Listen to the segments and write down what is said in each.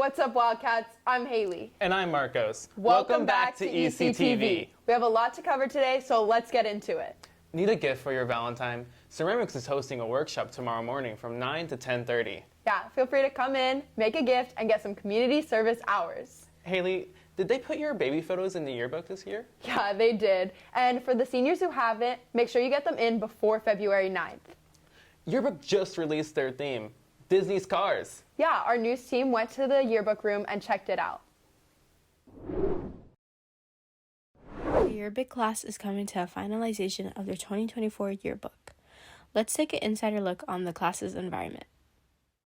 What's up, Wildcats? I'm Haley. And I'm Marcos. Welcome back to ECTV. We have a lot to cover today, so let's get into it. Need a gift for your Valentine? Ceramics is hosting a workshop tomorrow morning from 9 to 10:30. Yeah, feel free to come in, make a gift, and get some community service hours. Haley, did they put your baby photos in the yearbook this year? Yeah, they did. And for the seniors who haven't, make sure you get them in before February 9th. Yearbook just released their theme, Disney's Cars. Yeah, our news team went to the yearbook room and checked it out. The Yearbook class is coming to a finalization of their 2024 yearbook. Let's take an insider look on the class's environment.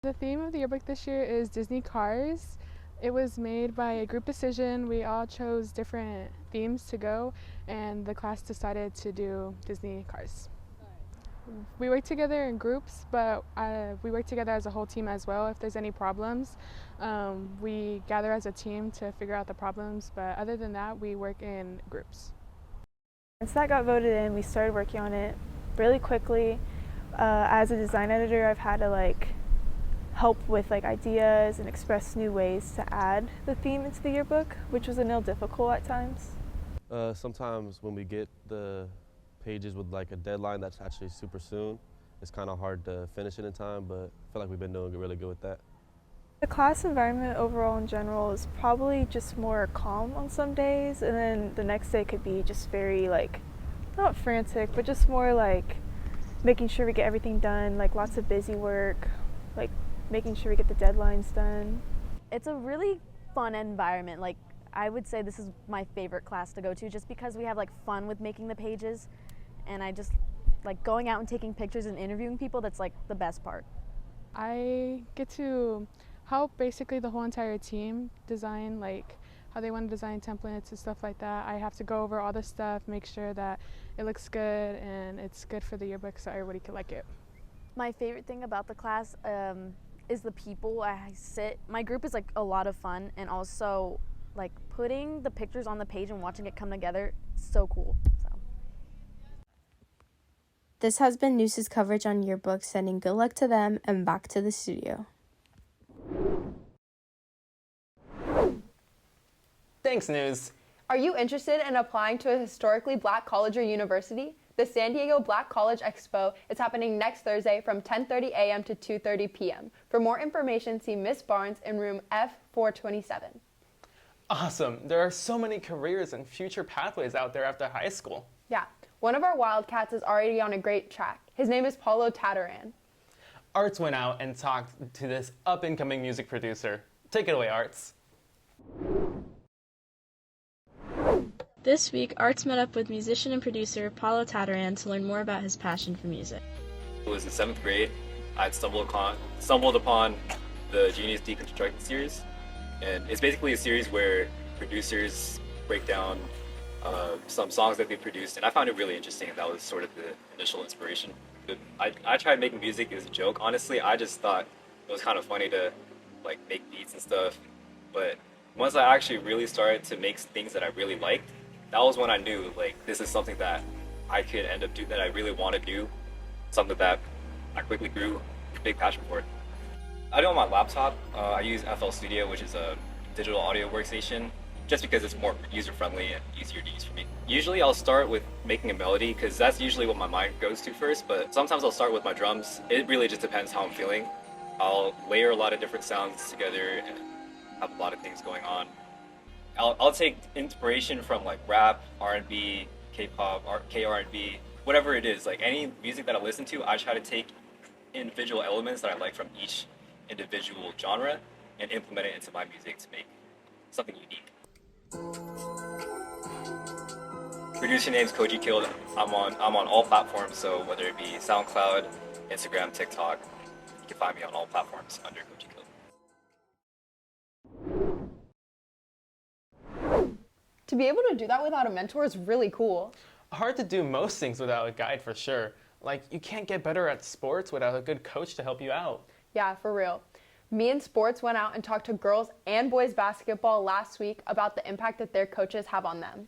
The theme of the yearbook this year is Disney Cars. It was made by a group decision. We all chose different themes to go, and the class decided to do Disney Cars. We work together in groups, but we work together as a whole team as well. If there's any problems, we gather as a team to figure out the problems, but other than that, we work in groups. Once that got voted in, we started working on it really quickly. As a design editor, I've had to help with ideas and express new ways to add the theme into the yearbook, which was a little difficult at times. Sometimes when we get the pages with a deadline that's actually super soon, it's kind of hard to finish it in time, but I feel like we've been doing really good with that. The class environment overall in general is probably just more calm on some days, and then the next day could be just very not frantic, but just more making sure we get everything done, lots of busy work, making sure we get the deadlines done. It's a really fun environment. I would say this is my favorite class to go to just because we have fun with making the pages, and I just going out and taking pictures and interviewing people. That's the best part. I get to help basically the whole entire team design how they want to design templates and stuff like that. I have to go over all the stuff, make sure that it looks good and it's good for the yearbook so everybody can like it. My favorite thing about the class is the people my group is a lot of fun, and also putting the pictures on the page and watching it come together, so cool. This has been Noose's coverage on yearbook, sending good luck to them and back to the studio. Thanks, News. Are you interested in applying to a historically Black college or university? The San Diego Black College Expo is happening next Thursday from 10:30 a.m. to 2:30 p.m. For more information, see Miss Barnes in room F427. Awesome. There are so many careers and future pathways out there after high school. Yeah, one of our Wildcats is already on a great track. His name is Paulo Tataran. Arts went out and talked to this up-and-coming music producer. Take it away, Arts. This week, Arts met up with musician and producer Paulo Tataran to learn more about his passion for music. It was in 7th grade. I'd stumbled upon the Genius Deconstructed series. And it's basically a series where producers break down some songs that they produced, and I found it really interesting. That was sort of the initial inspiration. I tried making music as a joke. Honestly, I just thought it was kind of funny to make beats and stuff. But once I actually really started to make things that I really liked, that was when I knew this is something that I could end up doing, that I really want to do, something that I quickly grew a big passion for it. I do it on my laptop. I use FL Studio, which is a digital audio workstation, just because it's more user-friendly and easier to use for me. Usually I'll start with making a melody, because that's usually what my mind goes to first, but sometimes I'll start with my drums. It really just depends how I'm feeling. I'll layer a lot of different sounds together and have a lot of things going on. I'll take inspiration from rap, R&B, K-pop, K-R&B, whatever it is. Any music that I listen to, I try to take individual elements that I like from each individual genre and implement it into my music to make something unique. Producer name's Koji Killed. I'm on all platforms, so whether it be SoundCloud, Instagram, TikTok, you can find me on all platforms under Koji Killed. To be able to do that without a mentor is really cool. Hard to do most things without a guide for sure. You can't get better at sports without a good coach to help you out. Yeah, for real. Me and Sports went out and talked to girls and boys basketball last week about the impact that their coaches have on them.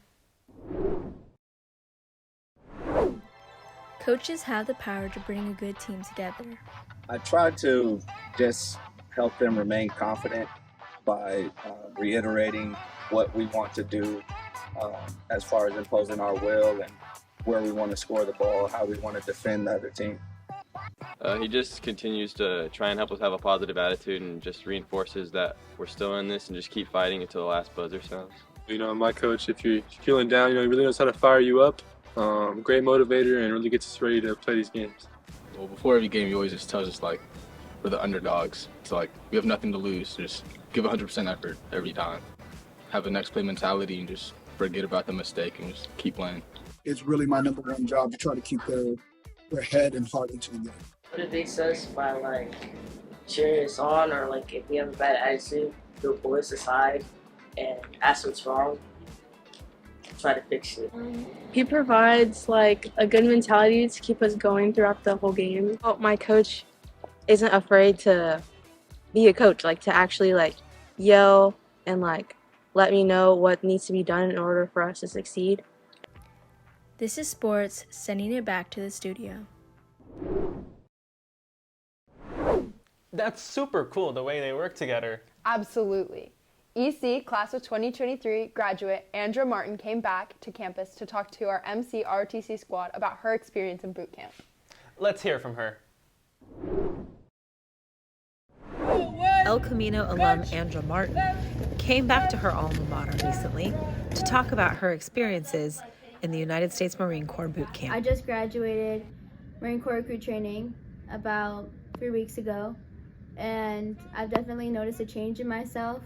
Coaches have the power to bring a good team together. I try to just help them remain confident by reiterating what we want to do as far as imposing our will and where we want to score the ball, how we want to defend the other team. He just continues to try and help us have a positive attitude and just reinforces that we're still in this and just keep fighting until the last buzzer sounds. My coach, if you're feeling down, he really knows how to fire you up. Great motivator and really gets us ready to play these games. Well, before every game, he always just tells us, we're the underdogs. So, we have nothing to lose. Just give 100% effort every time. Have a next play mentality and just forget about the mistake and just keep playing. It's really my number one job to try to keep their head and heart into the game. Motivates us by cheering us on, or if we have a bad attitude, he'll pull us aside and ask what's wrong, try to fix it. He provides a good mentality to keep us going throughout the whole game. My coach isn't afraid to be a coach, to actually yell and let me know what needs to be done in order for us to succeed. This is sports, sending it back to the studio. That's super cool, the way they work together. Absolutely. EC Class of 2023 graduate Andra Martin came back to campus to talk to our MC ROTC squad about her experience in boot camp. Let's hear from her. El Camino alum Andra Martin came back to her alma mater recently to talk about her experiences in the United States Marine Corps boot camp. I just graduated Marine Corps recruit training about 3 weeks ago, and I've definitely noticed a change in myself.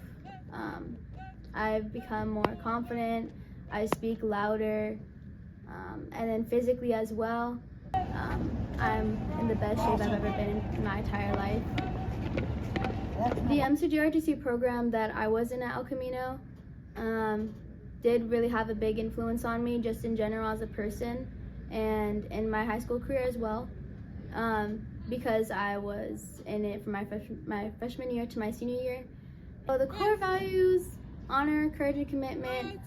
I've become more confident, I speak louder, and then physically as well. I'm in the best shape I've ever been in my entire life. The MCGRTC program that I was in at El Camino did really have a big influence on me, just in general as a person and in my high school career as well, because I was in it from my freshman year to my senior year. So the core values: honor, courage, and commitment.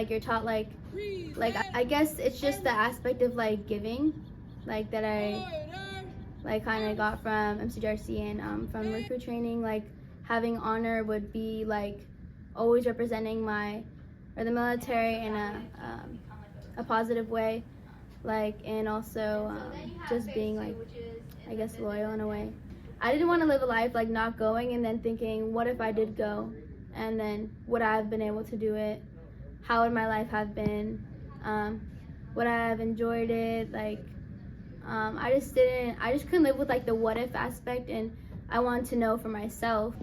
You're taught I guess it's just the aspect of giving, that I kind of got from MCGRC and from recruit training. Having honor would be always representing the military in a positive way, and also just being I guess loyal in a way. I didn't want to live a life not going and then thinking, what if I did go, and then would I have been able to do it? How would my life have been? Would I have enjoyed it? I just couldn't live with the what if aspect, and I wanted to know for myself.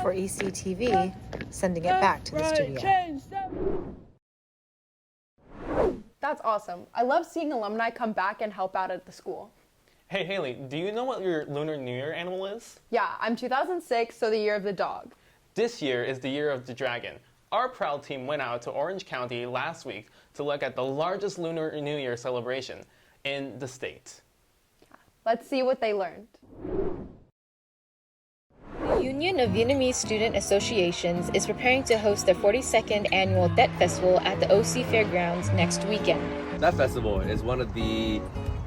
For ECTV, sending it back to the studio. That's awesome. I love seeing alumni come back and help out at the school. Hey Haley, do you know what your Lunar New Year animal is? Yeah, I'm 2006, so the year of the dog. This year is the year of the dragon. Our proud team went out to Orange County last week to look at the largest Lunar New Year celebration in the state. Let's see what they learned. The Union of Vietnamese Student Associations is preparing to host their 42nd annual Tet Festival at the OC Fairgrounds next weekend. Tet Festival is one of the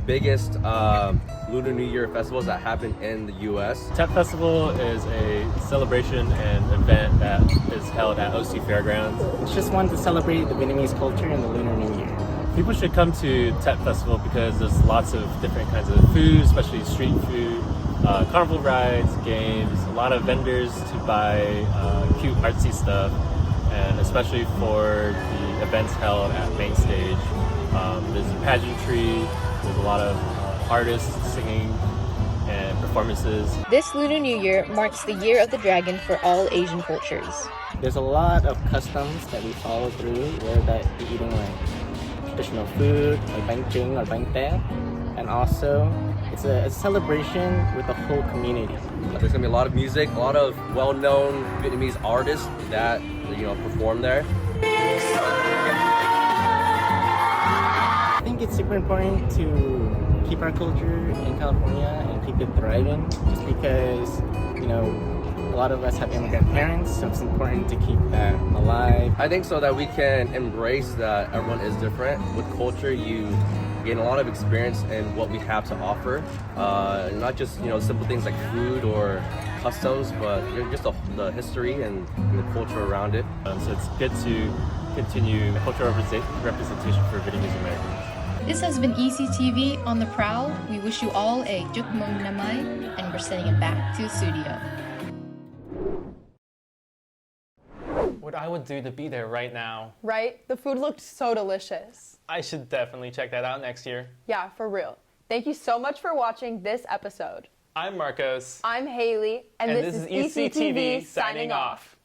biggest Lunar New Year festivals that happen in the U.S. Tet Festival is a celebration and event that is held at OC Fairgrounds. It's just one to celebrate the Vietnamese culture and the Lunar New Year. People should come to Tet Festival because there's lots of different kinds of food, especially street food, carnival rides, games, a lot of vendors to buy cute artsy stuff, and especially for the events held at main stage. There's a pageantry, there's a lot of artists singing and performances. This Lunar New Year marks the Year of the Dragon for all Asian cultures. There's a lot of customs that we follow through, whether that be eating traditional food, like bánh trưng or bánh tét, and also it's a celebration with the whole community. There's gonna be a lot of music, a lot of well-known Vietnamese artists that perform there. I think it's super important to keep our culture in California and keep it thriving, just because a lot of us have immigrant parents, so it's important to keep that alive. I think so that we can embrace that everyone is different. With culture, you gain a lot of experience in what we have to offer. Not just simple things like food or customs, but just the history and the culture around it. So it's good to continue cultural representation for Vietnamese Americans. This has been ECTV on the Prowl. We wish you all a Chúc mừng năm mới, and we're sending it back to the studio. What I would do to be there right now. Right? The food looked so delicious. I should definitely check that out next year. Yeah, for real. Thank you so much for watching this episode. I'm Marcos. I'm Haley. And this is ECTV signing off.